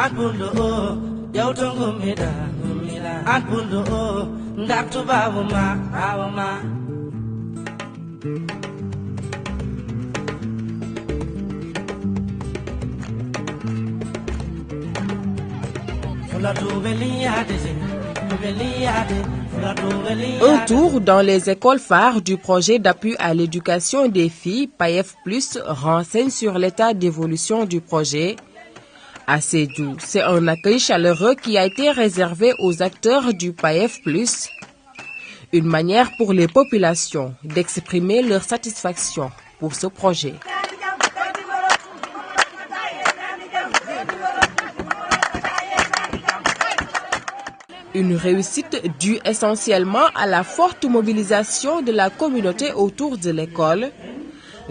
Un tour dans les écoles phares du projet d'appui à l'éducation des filles PAEF+, renseigne sur l'état d'évolution du projet. À Sédhiou, c'est un accueil chaleureux qui a été réservé aux acteurs du PAEF+, une manière pour les populations d'exprimer leur satisfaction pour ce projet. Une réussite due essentiellement à la forte mobilisation de la communauté autour de l'école.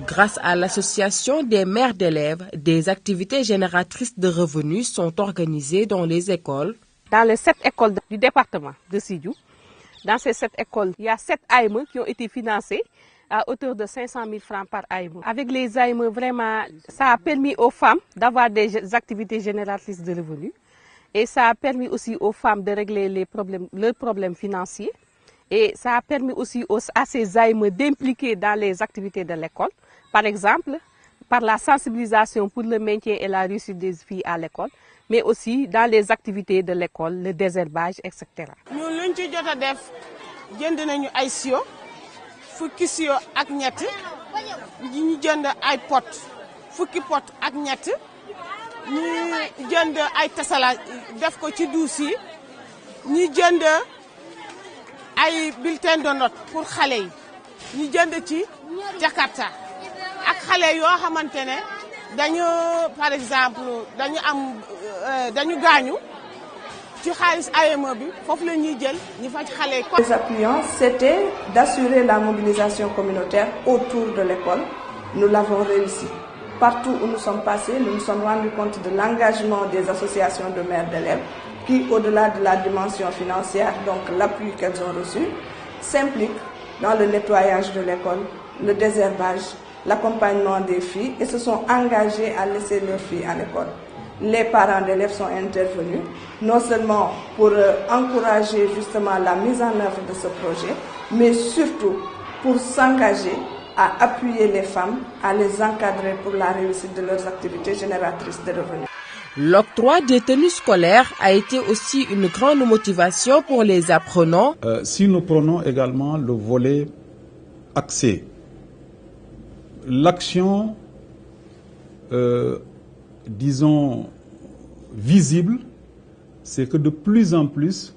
Grâce à l'association des mères d'élèves, des activités génératrices de revenus sont organisées dans les écoles. Dans les 7 écoles du département de Sédhiou, dans ces 7 écoles, il y a 7 AME qui ont été financées à hauteur de 500 000 francs par AME. Avec les AME, vraiment, ça a permis aux femmes d'avoir des activités génératrices de revenus. Et ça a permis aussi aux femmes de régler leurs problèmes financiers. Et ça a permis aussi à ces AME d'impliquer dans les activités de l'école. Par exemple, par la sensibilisation pour le maintien et la réussite des filles à l'école, mais aussi dans les activités de l'école, le désherbage, etc. Nous avons fait des siyo, fukki siyo ak ñett, ñu jënd ay pot, fukki pot ak ñett, ñu jënd ay tasala def ko ci douce yi, ñu jënd ay bulletin de note pour xalé yi, ñu jënd ci Jakarta ak xalé yo xamantene dañu par exemple dañu gañu ci xaliss AME bi fofu la ñuy jël ñu faj xalé. Les appuyants, c'était d'assurer la mobilisation communautaire autour de l'école. Nous l'avons réussi. Partout où nous sommes passés, nous nous sommes rendus compte de l'engagement des associations de mères d'élèves qui, au-delà de la dimension financière, donc l'appui qu'elles ont reçu, s'impliquent dans le nettoyage de l'école, le désherbage, l'accompagnement des filles et se sont engagées à laisser leurs filles à l'école. Les parents d'élèves sont intervenus, non seulement pour encourager justement la mise en œuvre de ce projet, mais surtout pour s'engager à appuyer les femmes, à les encadrer pour la réussite de leurs activités génératrices de revenus. L'octroi des tenues scolaires a été aussi une grande motivation pour les apprenants. Si nous prenons également le volet accès, l'action, disons, visible, c'est que de plus en plus,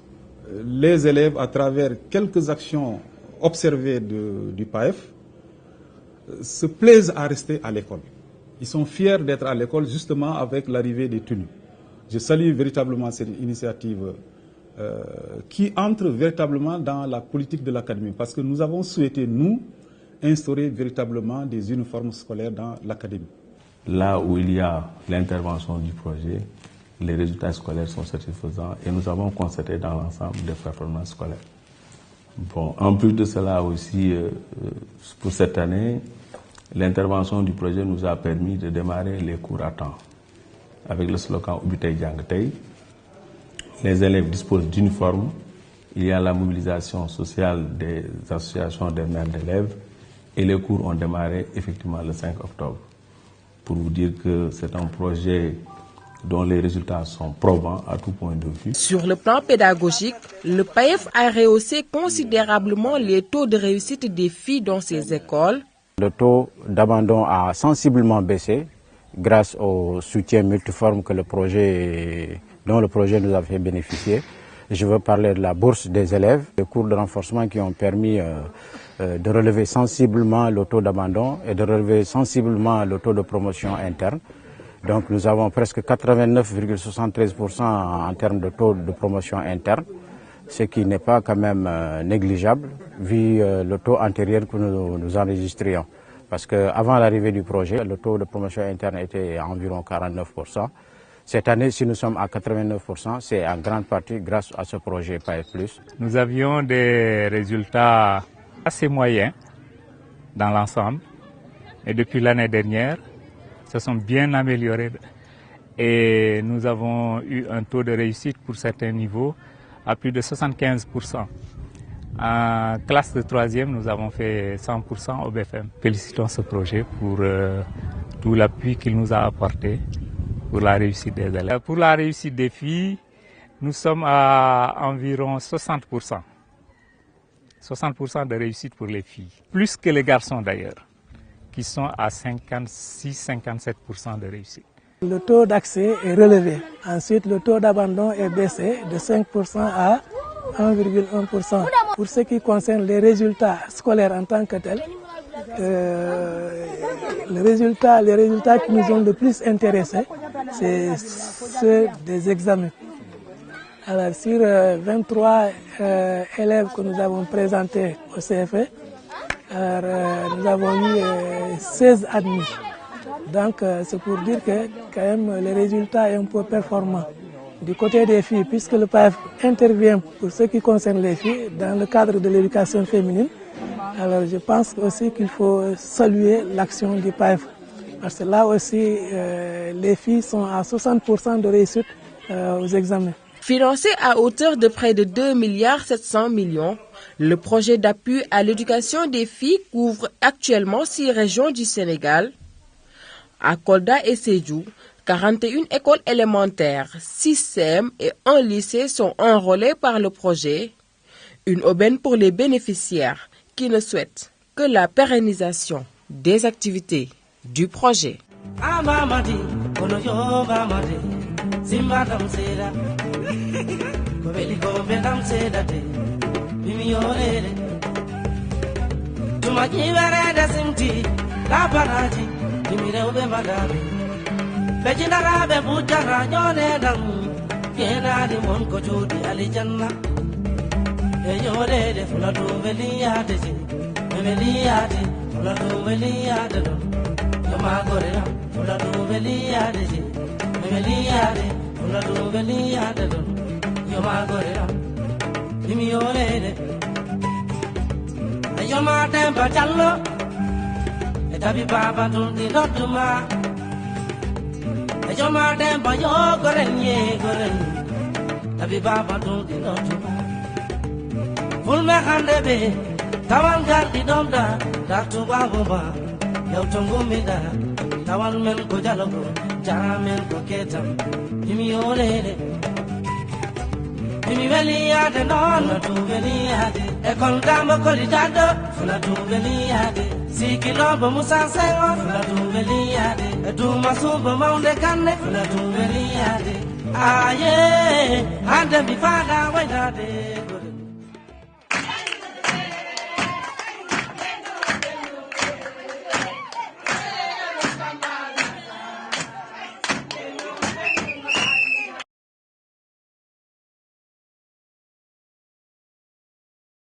les élèves, à travers quelques actions observées du PAEF, se plaisent à rester à l'école. Ils sont fiers d'être à l'école justement avec l'arrivée des tenues. Je salue véritablement cette initiative qui entre véritablement dans la politique de l'académie parce que nous avons souhaité, nous, instaurer véritablement des uniformes scolaires dans l'académie. Là où il y a l'intervention du projet, les résultats scolaires sont satisfaisants et nous avons constaté dans l'ensemble des performances scolaires. Bon, en plus de cela aussi, pour cette année, l'intervention du projet nous a permis de démarrer les cours à temps. Avec le slogan Ubitei Jangtei, les élèves disposent d'uniformes, il y a la mobilisation sociale des associations des mères d'élèves et les cours ont démarré effectivement le 5 octobre. Pour vous dire que c'est un projet dont les résultats sont probants à tout point de vue. Sur le plan pédagogique, le PAEF a rehaussé considérablement les taux de réussite des filles dans ces écoles. Le taux d'abandon a sensiblement baissé grâce au soutien multiforme que dont le projet nous a fait bénéficier. Je veux parler de la bourse des élèves, des cours de renforcement qui ont permis de relever sensiblement le taux d'abandon et de relever sensiblement le taux de promotion interne. Donc nous avons presque 89,73% en termes de taux de promotion interne, ce qui n'est pas quand même négligeable vu le taux antérieur que nous enregistrions. Parce qu'avant l'arrivée du projet, le taux de promotion interne était à environ 49%. Cette année, si nous sommes à 89%, c'est en grande partie grâce à ce projet PAEF+. Nous avions des résultats assez moyens dans l'ensemble. Et depuis l'année dernière, se sont bien améliorés. et nous avons eu un taux de réussite pour certains niveaux à plus de 75%. En classe de 3e, nous avons fait 100% au BFM. Félicitons ce projet pour tout l'appui qu'il nous a apporté pour la réussite des élèves. Pour la réussite des filles, nous sommes à environ 60%. 60% de réussite pour les filles. Plus que les garçons d'ailleurs, qui sont à 56-57% de réussite. Le taux d'accès est relevé. Ensuite, le taux d'abandon est baissé de 5% à 1,1%. Pour ce qui concerne les résultats scolaires en tant que tels, les résultats qui nous ont le plus intéressés, c'est ceux des examens. Alors, sur 23 élèves que nous avons présentés au CFE, nous avons eu 16 admis. Donc, c'est pour dire que quand même le résultat est un peu performant. Du côté des filles, puisque le PAEF intervient pour ce qui concerne les filles dans le cadre de l'éducation féminine, alors je pense aussi qu'il faut saluer l'action du PAEF. Parce que là aussi, les filles sont à 60% de réussite aux examens. Financé à hauteur de près de 2,7 milliards, le projet d'appui à l'éducation des filles couvre actuellement 6 régions du Sénégal. À Kolda et Sédhiou, 41 écoles élémentaires, 6 CM et 1 lycée sont enrôlés par le projet. Une aubaine pour les bénéficiaires qui ne souhaitent que la pérennisation des activités du projet. Bejinarabe bujara nyone dam yena di mon ko jodi alijanna e yore de fulatu veliyade ji veliyade fulatu veliyade do yama gore fulatu veliyade ji veliyade fulatu veliyade do yama gore limi yore de yama temba jallo e tabi baba dun di dotuma Joma demba yo gorenye goren tabi baba dun di notuma fulme hande be tawan gardi domda datu babuma yow tongumida tawan men ko jalogo jaramen ko ketam dimi yorede dimi veliyade non tu veliyade e kon dama ko lidado funa tu veliyade Sikilombo Musa Sengo, funa tu veliyade. Duma sumba maunde kane, funa tu veliyade. Aye, ande mi fada wainade.